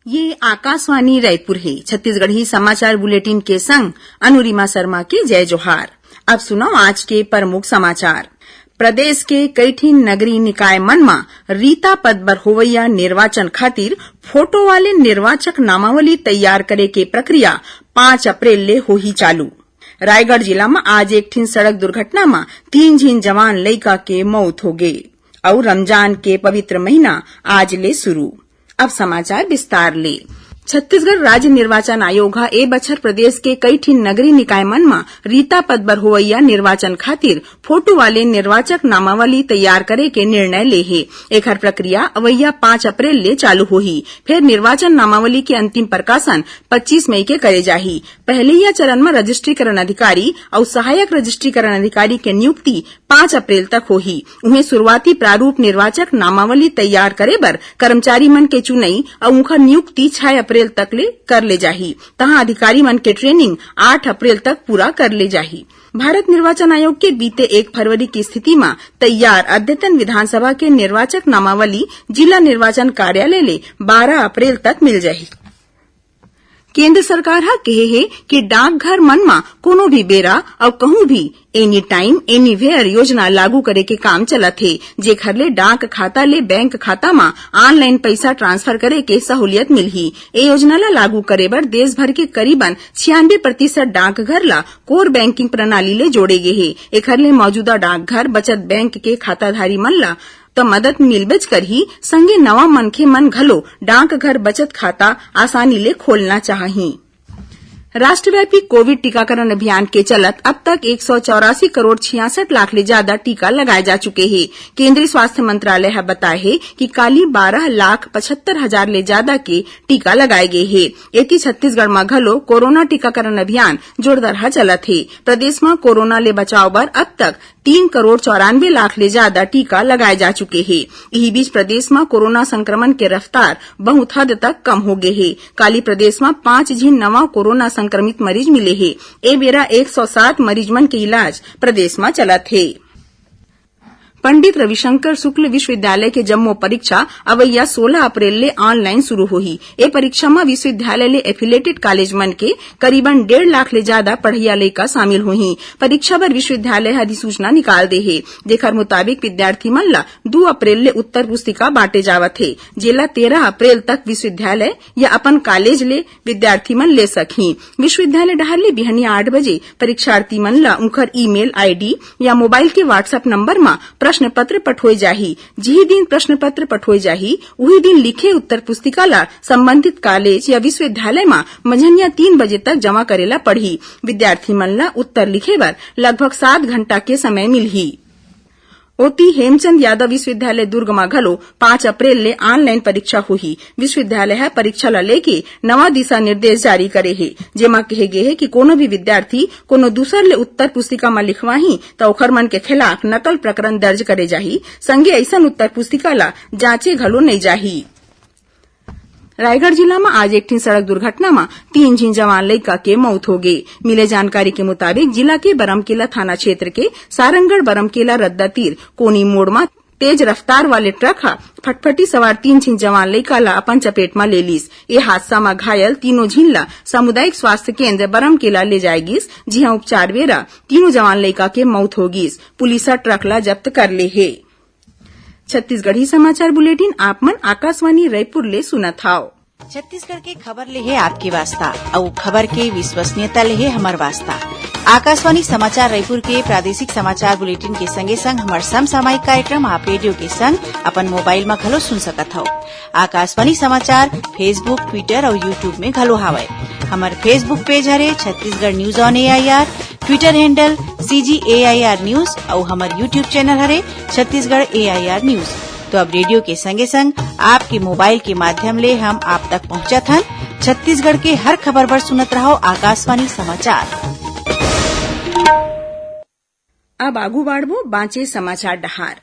ये आकाशवाणी रायपुर है। छत्तीसगढ़ी समाचार बुलेटिन के संग अनुरिमा शर्मा के जय जोहार। अब सुनो आज के प्रमुख समाचार। प्रदेश के कईठिन नगरीय निकाय मन में रीता पद बर होवैया निर्वाचन खातिर फोटो वाले निर्वाचक नामावली तैयार करे के प्रक्रिया 5 अप्रैल ले होही चालू। रायगढ़ जिला में आज एक ठिन सड़क दुर्घटना में 3 झीन जवान लइका के मौत हो गए और रमजान के पवित्र महीना आज ले शुरू। अब समाचार विस्तार ले। छत्तीसगढ़ राज्य निर्वाचन आयोग हा ए बछर प्रदेश के कई ठिन नगरीय निकाय मन में रीता पद बर होवैया निर्वाचन खातिर फोटो वाले निर्वाचक नामावली तैयार करे के निर्णय ले हे। एकर प्रक्रिया अवैया 5 अप्रैल ले चालू होही। फिर निर्वाचन नामावली के अंतिम प्रकाशन 25 मई के करे जाही। पहले चरण में रजिस्ट्रीकरण अधिकारी और सहायक रजिस्ट्रीकरण अधिकारी के नियुक्ति 5 अप्रैल तक होही। उन्हें शुरुआती प्रारूप निर्वाचक नामावली तैयार करे बर कर्मचारी मन के चुनई और उनका नियुक्ति 6 अप्रैल तक ले कर ले जाही। तहां अधिकारी मन के ट्रेनिंग 8 अप्रैल तक पूरा कर ले जाही। भारत निर्वाचन आयोग के बीते 1 फरवरी की स्थिति में तैयार अद्यतन विधानसभा के निर्वाचक नामावली जिला निर्वाचन कार्यालय ले 12 अप्रैल तक मिल जाही। केंद्र सरकार हा कहे है कि डाकघर मन में कोनो भी बेरा और कहूं भी एनी टाइम एनीवेयर योजना लागू करे के काम चलत है, जेखर ले डाक खाता ले बैंक खाता में ऑनलाइन पैसा ट्रांसफर करे के सहूलियत मिलही। ए योजना ला लागू करे बर देश भर के करीबन 96% डाकघर ला कोर बैंकिंग प्रणाली ले जोड़े गे हे। एखर ले मौजूदा डाकघर बचत बैंक के खाताधारी मन ला तो मदद मिलबेच करही, संगे नवा मनखे मन घलो डाकघर बचत खाता आसानी ले खोलना चाही। राष्ट्रव्यापी कोविड टीकाकरण अभियान के चलत अब तक 184 करोड़ 66 लाख ले ज्यादा टीका लगाए जा चुके हैं। केंद्रीय स्वास्थ्य मंत्रालय है बताए है कि काली 12 लाख 75 हजार ले ज्यादा के टीका लगाए गए हैं। एती छत्तीसगढ़ में घलो कोरोना टीकाकरण अभियान जोरदार चलत है। प्रदेश में कोरोना ले बचाव बर अब तक 3 करोड़ 94 लाख ले ज्यादा टीका लगाए जा चुके हैं। यही बीच प्रदेश में कोरोना संक्रमण के रफ्तार बहुत हद तक कम हो गए है। काली प्रदेश में 5 झीन नवा कोरोना संक्रमित मरीज मिले हैं। ए बेरा 107 मरीज मन के इलाज प्रदेश में चलत है। पंडित रविशंकर शुक्ल विश्वविद्यालय के जम्मो परीक्षा अवैया 16 अप्रैल ले ऑनलाइन शुरू होही। ए परीक्षा में विश्वविद्यालय ले एफिलेटेड कॉलेज मन के करीबन 1.5 लाख ले ज्यादा पढ़इया लइका शामिल होही। परीक्षा बर विश्वविद्यालय अधिसूचना निकाल दे हे, जेकर मुताबिक विद्यार्थी मन ला 2 अप्रैल ले उत्तर पुस्तिका बांटे जावत है, जेला 13 अप्रैल तक विश्वविद्यालय या अपन कॉलेज ले विद्यार्थी मन ले सकही। विश्वविद्यालय डहर ले बिहनिया 8 बजे परीक्षार्थी मन ला उनकर ईमेल आईडी या मोबाइल के व्हाट्सएप नंबर में प्रश्न पत्र पठोए जाही। जिही दिन प्रश्न पत्र पठोए जाही उही दिन लिखे उत्तर पुस्तिका ला संबंधित कॉलेज या विश्वविद्यालय में मझनिया 3 बजे तक जमा करेला पड़ही। विद्यार्थी मन ला उत्तर लिखे बर लगभग 7 घंटा के समय मिलही। ओती हेमचंद यादव विश्वविद्यालय दुर्ग में घलो 5 अप्रैल ले ऑनलाइन परीक्षा होही। विश्वविद्यालय है परीक्षा ला लेके नवा दिशा निर्देश जारी करे है, जेमा कहे गे है कि कोनो भी विद्यार्थी कोनो दूसर ले उत्तर पुस्तिका में लिखवाही तो ओखर मन के खिलाफ नकल प्रकरण दर्ज करे जाही। संगे ऐसन उत्तर पुस्तिका ला जांचे घलो नहीं जाही। रायगढ़ जिला में आज एक ठिन सड़क दुर्घटना में 3 झीन जवान लइका के मौत हो गई। मिले जानकारी के मुताबिक जिला के बरमकेला थाना क्षेत्र के सारंगगढ़ बरमकेला रद्दा तीर कोनी मोड़ में तेज रफ्तार वाले ट्रक हा फटफटी सवार 3 झीन जवान लइका ला अपन चपेट में ले लीस। ये हादसा में घायल तीनों झीन ला सामुदायिक स्वास्थ्य केंद्र बरमकेला ले जाए गिस, जिहां उपचार बेरा तीनों जवान लइका के मौत हो गिस। पुलिस ट्रक ला जब्त कर ले है। छत्तीसगढ़ी समाचार बुलेटिन आप मन आकाशवाणी रायपुर ले सुनत हाव। छत्तीसगढ़ के खबर ले है आपके वास्ता और खबर के विश्वसनीयता ले है हमार वास्ता। आकाशवाणी समाचार रायपुर के प्रादेशिक समाचार बुलेटिन के संगे संग हमार समसामयिक कार्यक्रम आप रेडियो के संग अपन मोबाइल में घलो सुन सकत हो। आकाशवाणी समाचार फेसबुक, ट्विटर और यूट्यूब में घलो हावय। हमार फेसबुक पेज हरे Chhattisgarh news on AIR, Twitter handle CGAIR news और हमार यूट्यूब चैनल हरे छत्तीसगढ़ AIR न्यूज। तो अब रेडियो के संगे संग आपके मोबाइल के माध्यम ले हम आप तक पहुंचत हन। छत्तीसगढ़ के हर खबर पर सुनत रहो आकाशवाणी समाचार। अब आगू बाढ़बो बांचे समाचार डहार।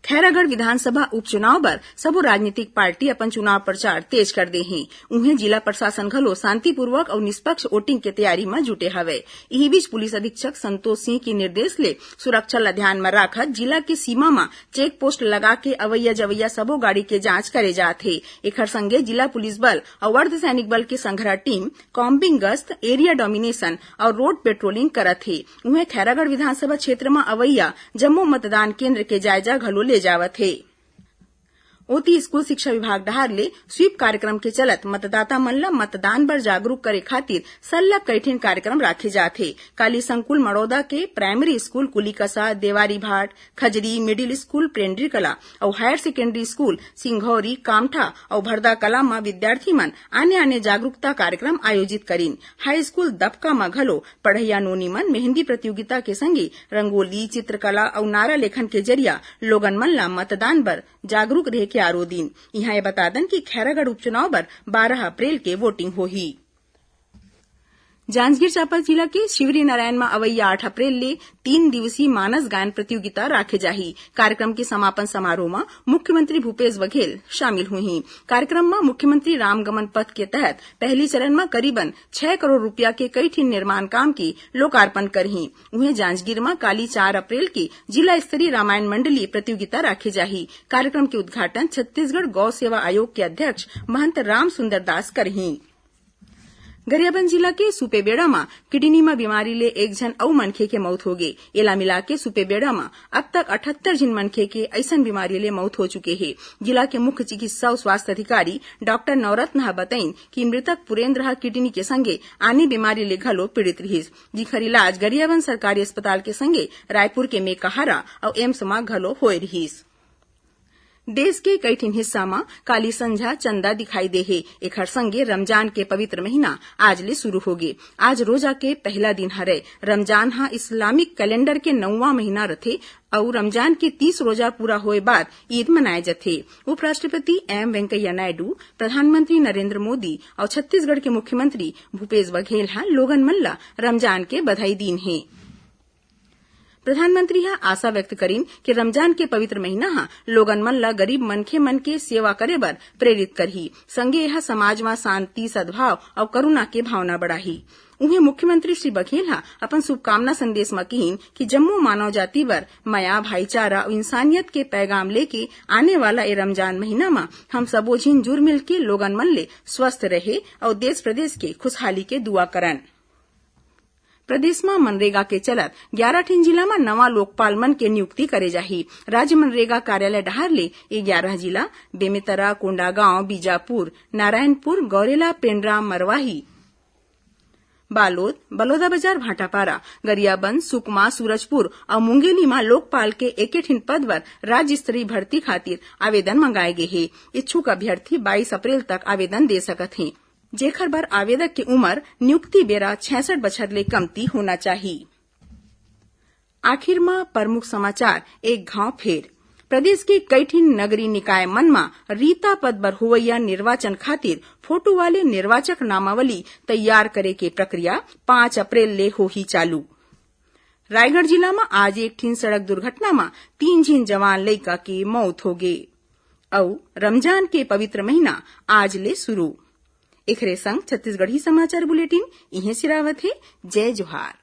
खैरागढ़ विधानसभा उपचुनाव बर सबो राजनीतिक पार्टी अपन चुनाव प्रचार तेज कर दे हैं। उन्हें जिला प्रशासन घलो शांतिपूर्वक और निष्पक्ष वोटिंग के तैयारी में जुटे हवे। इही बीच पुलिस अधीक्षक संतोष सिंह के निर्देश ले सुरक्षा ला ध्यान में राखत जिला के सीमा में चेक पोस्ट लगा के अवैया जवैया सबो गाड़ी के जांच करे जात हे। एखर संगे जिला पुलिस बल और अर्धसैनिक बल के संघरा टीम कॉम्बिंग गश्त, एरिया डोमिनेशन और रोड पेट्रोलिंग करत हे। उन्हें खैरागढ़ विधानसभा क्षेत्र में अवैया जम्मू मतदान केंद्र के जायजा घलो ले जावत हे। ओती स्कूल शिक्षा विभाग डहार ले स्वीप कार्यक्रम के चलत मतदाता मन ला मतदान बर जागरूक करे खातिर सल्लग कईठिन कार्यक्रम राखे जाथे। काली संकुल मड़ौदा के प्राइमरी स्कूल कुलीकसा, देवारी भाट, खजरी, मिडिल स्कूल प्रेंड्री कला और हायर सेकेंडरी स्कूल सिंघौरी, कामठा और भरदा कला में विद्यार्थी मन आने आने जागरूकता कार्यक्रम आयोजित करीन। हाई स्कूल दबका में घलो पढ़ैया नोनी मन मेहंदी प्रतियोगिता के संगे रंगोली, चित्रकला और नारा लेखन के जरिया लोगन मन ला मतदान बर जागरूक रहे के आरो दिन। यहाँ बता दें कि खैरागढ़ उपचुनाव पर 12 अप्रैल के वोटिंग होही। जांजगीर चांपा जिला के शिवरी नारायण में अवैया 8 अप्रैल ले 3 दिवसीय मानस गायन प्रतियोगिता राखे जाही। कार्यक्रम के समापन समारोह में मुख्यमंत्री भूपेश बघेल शामिल हुई। कार्यक्रम में मुख्यमंत्री रामगमन पथ के तहत पहली चरण में करीबन 6 करोड़ रुपया के कईठिन निर्माण काम की लोकार्पण करही। उन्हें जांजगीर में काली 4 अप्रैल की जिला स्तरीय रामायण मंडलीय प्रतियोगिता राखे जाही। कार्यक्रम के उद्घाटन छत्तीसगढ़ गौ सेवा आयोग के अध्यक्ष महंत राम सुंदर दास करही। गरियाबंद जिला के सुपेबेड़ा में किडनी में बीमारी ले एक जन अउ मनखे के मौत हो गए। एला मिला के सुपेबेड़ा में अब तक 78 जिन मनखे के ऐसन बीमारी ले मौत हो चुके हैं। जिला के मुख्य चिकित्सा और स्वास्थ्य अधिकारी डॉक्टर नवरत्न हा बताइन कि मृतक पुरेन्द्र हा किडनी के संगे आने बीमारी ले घलो पीड़ित रहिस, जिखर इलाज गरियाबंद सरकारी अस्पताल के संगे रायपुर के मेकाहारा और एम्स में घलो होए रहिस। देश के कईठिन हिस्सा में काली संझा चंदा दिखाई दे हे। एखर संगे रमजान के पवित्र महीना आज ले शुरू होगे। आज रोजा के पहला दिन हरे। रमजान हा इस्लामिक कैलेंडर के 9वां महीना रथे और रमजान के 30 रोजा पूरा होए बाद ईद मनाए जाथे। उपराष्ट्रपति एम वेंकैया नायडू, प्रधानमंत्री नरेंद्र मोदी और छत्तीसगढ़ के मुख्यमंत्री भूपेश बघेल हा लोगन मन ला रमजान के बधाई दीन हे। प्रधानमंत्री हा आशा व्यक्त करीन कि रमजान के पवित्र महीना हा लोगन मन ला गरीब मनखे मन के सेवा करे बर प्रेरित करही। संगे यह समाज में शांति, सद्भाव और करुणा के भावना बढ़ाही। उन्हें मुख्यमंत्री श्री बघेल हा अपन शुभकामना संदेश में कहीन कि जम्मू मानव जाति बर माया, भाईचारा और इंसानियत के पैगाम लेके आने वाला ये रमजान महीना में हम सबो झिन जुड़ मिल के लोगन मन ले स्वस्थ रहे और देश प्रदेश के खुशहाली के दुआ करन। प्रदेश में मनरेगा के चलत 11 ठिन जिला में नवा लोकपाल मन के नियुक्ति करे जाही। राज्य मनरेगा कार्यालय डहार ले 11 जिला बेमेतरा, कोंडागांव, बीजापुर, नारायणपुर, गौरेला, पेंड्रा, मरवाही, बालोद, बलौदाबाजार, भाटापारा, गरियाबंद, सुकमा, सूरजपुर और मुंगेली में लोकपाल के एक ठिन पद पर राज्य स्तरीय भर्ती खातिर आवेदन मंगाए गए हैं। इच्छुक अभ्यर्थी 22 अप्रैल तक आवेदन दे सकत हैं। जेखर बर आवेदक की उम्र नियुक्ति बेरा 66 बछर ले कमती होना चाहिए। आखिर में प्रमुख समाचार एक घाव फेर। प्रदेश के कईठिन नगरीय निकाय मन में रीता पद बर हुवैया निर्वाचन खातिर फोटो वाले निर्वाचक नामावली तैयार करे के प्रक्रिया 5 अप्रैल ले होही चालू। रायगढ़ जिला में आज एक ठिन सड़क दुर्घटना में 3 झिन जवान लइका की मौत हो गई। और रमजान के पवित्र महीना आज ले शुरू। एकरे संग छत्तीसगढ़ी समाचार बुलेटिन इहे सिरावत है। जय जोहार।